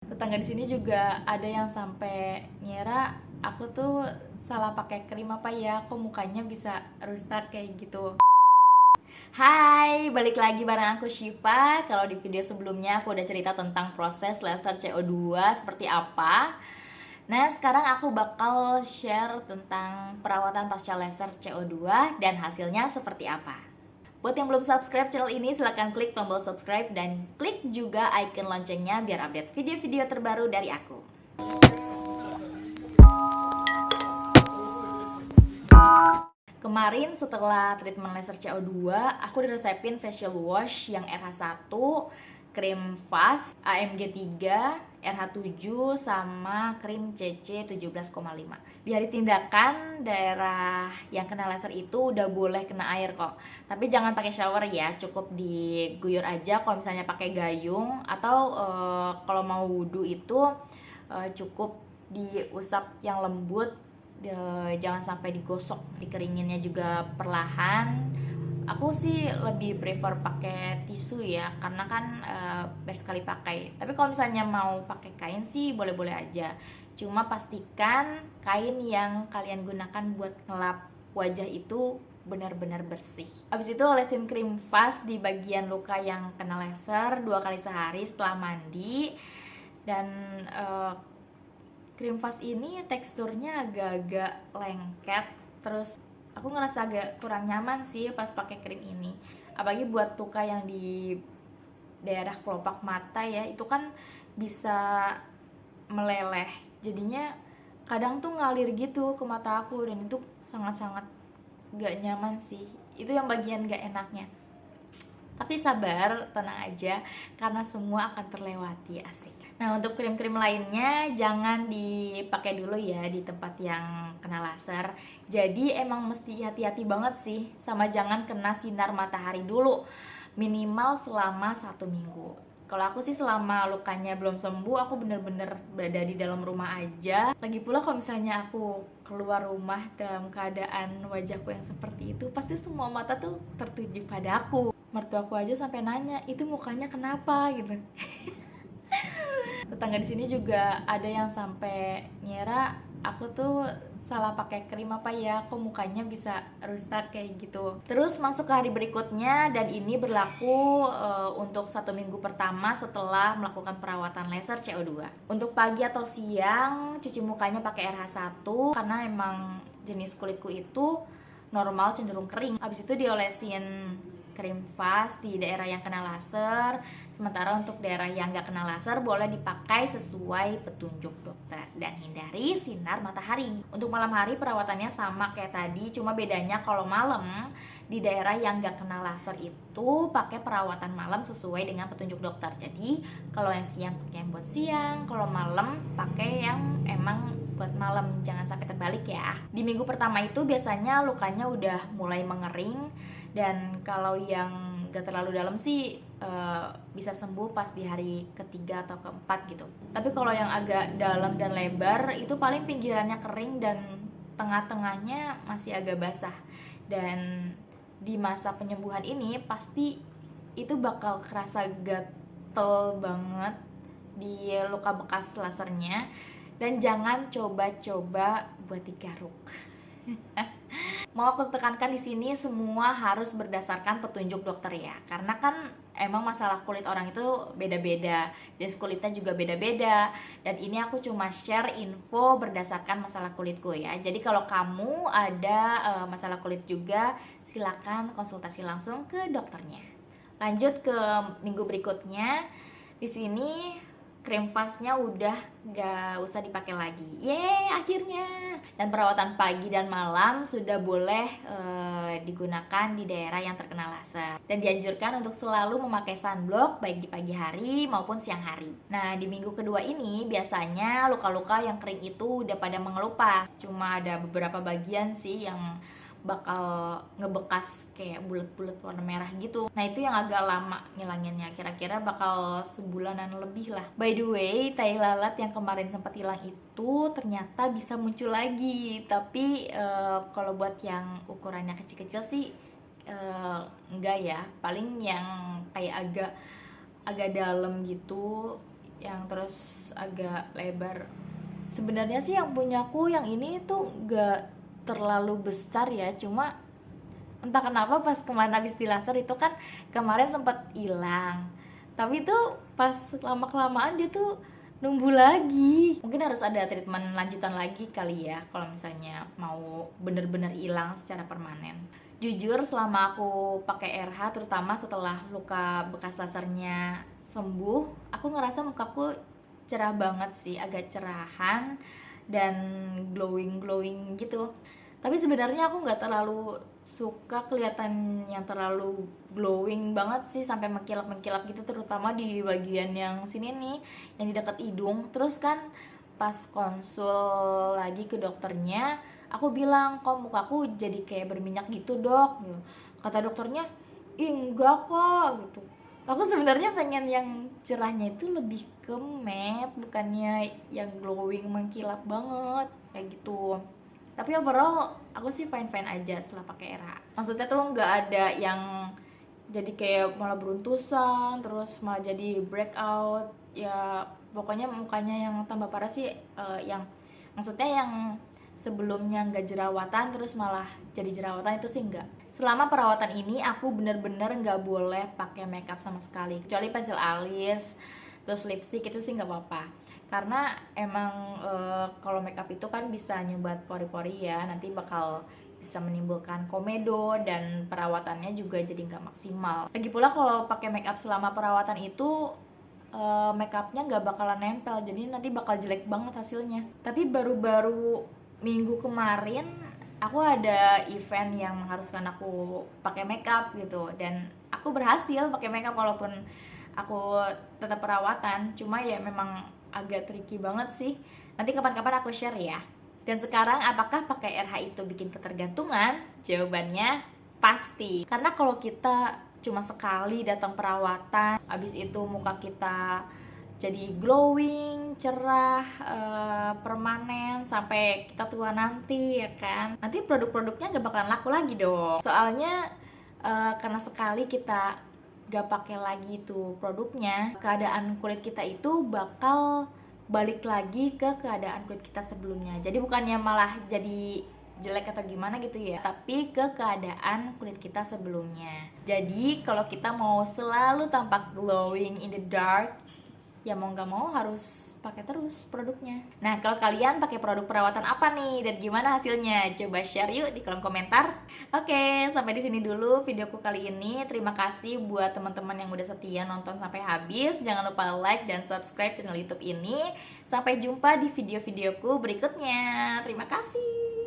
Tetangga di sini juga ada yang sampai ngira aku tuh salah pakai krim apa ya, kok mukanya bisa rusak kayak gitu. Hai, balik lagi bareng aku Syifa. Kalau di video sebelumnya aku udah cerita tentang proses laser CO2 seperti apa. Nah, sekarang aku bakal share tentang perawatan pasca laser CO2 dan hasilnya seperti apa. Buat yang belum subscribe channel ini, silahkan klik tombol subscribe dan klik juga icon loncengnya biar update video-video terbaru dari aku. Kemarin setelah treatment laser CO2, aku diresepin facial wash yang RH1, krim fast, AMG 3, RH7, sama krim CC 17,5. Di hari tindakan, daerah yang kena laser itu udah boleh kena air kok. Tapi jangan pakai shower ya, cukup diguyur aja kalau misalnya pakai gayung. Atau kalau mau wudhu itu cukup diusap yang lembut, jangan sampai digosok, dikeringinnya juga perlahan. Aku sih lebih prefer pakai tisu ya, karena kan bersekali pakai. Tapi kalau misalnya mau pakai kain sih boleh-boleh aja. Cuma pastikan kain yang kalian gunakan buat ngelap wajah itu benar-benar bersih. Habis itu olesin krim fast di bagian luka yang kena laser 2 kali sehari setelah mandi. Dan krim fast ini teksturnya agak-agak lengket, terus aku ngerasa agak kurang nyaman sih pas pakai krim ini. Apalagi buat luka yang di daerah kelopak mata ya, itu kan bisa meleleh. Jadinya kadang tuh ngalir gitu ke mata aku dan itu sangat-sangat gak nyaman sih. Itu yang bagian gak enaknya. Tapi sabar, tenang aja, karena semua akan terlewati, asik. Nah, untuk krim-krim lainnya jangan dipakai dulu ya di tempat yang kena laser. Jadi emang mesti hati-hati banget sih, sama jangan kena sinar matahari dulu, minimal selama 1 minggu. Kalau aku sih selama lukanya belum sembuh, aku bener-bener berada di dalam rumah aja. Lagi pula kalau misalnya aku keluar rumah dalam keadaan wajahku yang seperti itu, pasti semua mata tuh tertuju pada aku. Mertuaku aja sampai nanya, itu mukanya kenapa gitu. Tetangga di sini juga ada yang sampai ngira aku tuh salah pakai krim apa ya, kok mukanya bisa rusak kayak gitu. Terus masuk ke hari berikutnya, dan ini berlaku untuk 1 minggu pertama setelah melakukan perawatan laser CO2. Untuk pagi atau siang cuci mukanya pakai RH1 karena emang jenis kulitku itu normal cenderung kering. Habis itu diolesin krim fast di daerah yang kena laser. Sementara untuk daerah yang nggak kena laser boleh dipakai sesuai petunjuk dokter dan hindari sinar matahari. Untuk malam hari perawatannya sama kayak tadi, cuma bedanya kalau malam di daerah yang nggak kena laser itu pakai perawatan malam sesuai dengan petunjuk dokter. Jadi kalau yang siang pakai yang buat siang, kalau malam pakai yang emang buat malam, jangan sampai terbalik ya. Di minggu pertama itu biasanya lukanya udah mulai mengering, dan kalau yang gak terlalu dalam sih bisa sembuh pas di hari ketiga atau keempat gitu. Tapi kalau yang agak dalam dan lebar itu paling pinggirannya kering dan tengah-tengahnya masih agak basah. Dan di masa penyembuhan ini pasti itu bakal kerasa gatel banget di luka bekas lasernya. Dan jangan coba-coba buat digaruk. Mau aku tekankan di sini, semua harus berdasarkan petunjuk dokter ya. Karena kan emang masalah kulit orang itu beda-beda, jenis kulitnya juga beda-beda. Dan ini aku cuma share info berdasarkan masalah kulitku ya. Jadi kalau kamu ada masalah kulit juga, silakan konsultasi langsung ke dokternya. Lanjut ke minggu berikutnya. Di sini krim fastnya udah gak usah dipakai lagi. Yeay, akhirnya. Dan perawatan pagi dan malam sudah boleh digunakan di daerah yang terkena laser. Dan dianjurkan untuk selalu memakai sunblock baik di pagi hari maupun siang hari. Nah, di minggu kedua ini biasanya luka-luka yang kering itu udah pada mengelupas. Cuma ada beberapa bagian sih yang bakal ngebekas kayak bulat-bulat warna merah gitu. Nah, itu yang agak lama ngilanginnya, kira-kira bakal sebulanan lebih lah. By the way, tai lalat yang kemarin sempat hilang itu ternyata bisa muncul lagi. Tapi kalau buat yang ukurannya kecil-kecil sih enggak ya. Paling yang kayak agak dalam gitu yang terus agak lebar. Sebenarnya sih yang punyaku yang ini tuh gak terlalu besar ya, cuma entah kenapa pas kemarin habis di laser itu kan kemarin sempat hilang, tapi tuh pas lama kelamaan dia tuh numbuh lagi. Mungkin harus ada treatment lanjutan lagi kali ya kalau misalnya mau bener-bener hilang secara permanen. Jujur selama aku pakai RH, terutama setelah luka bekas lasernya sembuh, aku ngerasa mukaku cerah banget sih, agak cerahan dan glowing gitu. Tapi sebenarnya aku nggak terlalu suka kelihatan yang terlalu glowing banget sih, sampai mengkilap gitu, terutama di bagian yang sini nih, yang di dekat hidung. Terus kan pas konsul lagi ke dokternya, aku bilang, kok mukaku jadi kayak berminyak gitu dok, gitu. Kata dokternya, ih enggak kok, gitu. Aku sebenarnya pengen yang cerahnya itu lebih ke matte, bukannya yang glowing mengkilap banget kayak gitu. Tapi overall aku sih fine fine aja setelah pakai RH. Maksudnya tuh nggak ada yang jadi kayak malah beruntusan, terus malah jadi breakout ya. Pokoknya mukanya yang tambah parah sih yang maksudnya yang sebelumnya nggak jerawatan terus malah jadi jerawatan, itu sih enggak. Selama perawatan ini aku bener-bener nggak boleh pakai makeup sama sekali, kecuali pensil alis terus lipstick, itu sih nggak apa-apa. Karena emang kalau makeup itu kan bisa nyumbat pori-pori ya, nanti bakal bisa menimbulkan komedo dan perawatannya juga jadi nggak maksimal. Lagi pula kalau pakai makeup selama perawatan itu makeupnya nggak bakalan nempel, jadi nanti bakal jelek banget hasilnya. Tapi baru-baru minggu kemarin aku ada event yang mengharuskan aku pakai makeup gitu, dan aku berhasil pakai makeup walaupun aku tetap perawatan. Cuma ya memang agak tricky banget sih. Nanti kapan-kapan aku share ya. Dan sekarang apakah pakai RH itu bikin ketergantungan? Jawabannya pasti. Karena kalau kita cuma sekali datang perawatan, habis itu muka kita jadi glowing, cerah, permanen sampai kita tua nanti ya kan. Nanti produk-produknya gak bakalan laku lagi dong. Soalnya karena sekali kita gak pakai lagi tuh produknya, keadaan kulit kita itu bakal balik lagi ke keadaan kulit kita sebelumnya. Jadi bukannya malah jadi jelek atau gimana gitu ya, tapi ke keadaan kulit kita sebelumnya. Jadi kalau kita mau selalu tampak glowing in the dark, ya mau nggak mau harus pakai terus produknya. Nah, kalau kalian pakai produk perawatan apa nih dan gimana hasilnya? Coba share yuk di kolom komentar. Oke, sampai di sini dulu videoku kali ini. Terima kasih buat teman-teman yang udah setia nonton sampai habis. Jangan lupa like dan subscribe channel YouTube ini. Sampai jumpa di video-videoku berikutnya. Terima kasih.